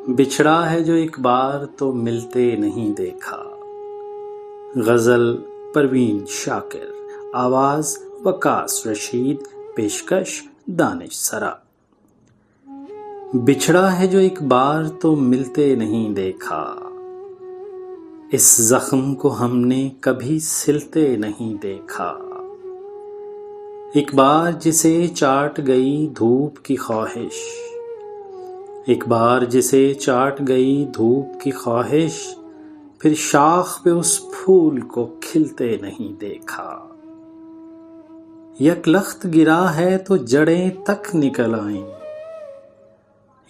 بچھڑا ہے جو ایک بار تو ملتے نہیں دیکھا۔ غزل پروین شاکر، آواز وقاص رشید، پیشکش دانش سرا۔ بچھڑا ہے جو ایک بار تو ملتے نہیں دیکھا، اس زخم کو ہم نے کبھی سلتے نہیں دیکھا۔ ایک بار جسے چاٹ گئی دھوپ کی خواہش، ایک بار جسے چاٹ گئی دھوپ کی خواہش، پھر شاخ پہ اس پھول کو کھلتے نہیں دیکھا۔ یک لخت گرا ہے تو جڑیں تک نکل آئیں،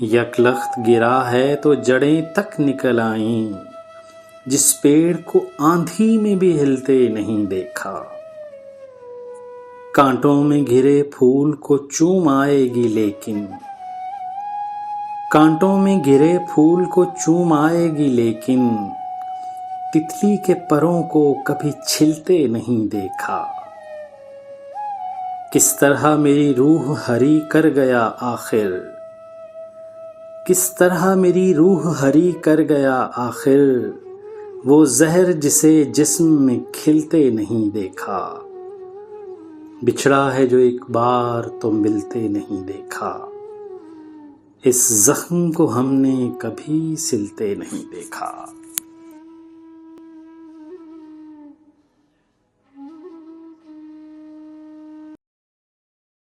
یک لخت گرا ہے تو جڑیں تک نکل آئیں، جس پیڑ کو آندھی میں بھی ہلتے نہیں دیکھا۔ کانٹوں میں گھرے پھول کو چوم آئے گی لیکن، کانٹوں میں گھرے پھول کو چوم آئے گی لیکن، تتلی کے پروں کو کبھی چھلتے نہیں دیکھا۔ کس طرح میری روح ہری کر گیا آخر، کس طرح میری روح ہری کر گیا آخر، وہ زہر جسے جسم میں کھلتے نہیں دیکھا۔ بچھڑا ہے جو ایک بار تو ملتے نہیں دیکھا، اس زخم کو ہم نے کبھی سلتے نہیں دیکھا۔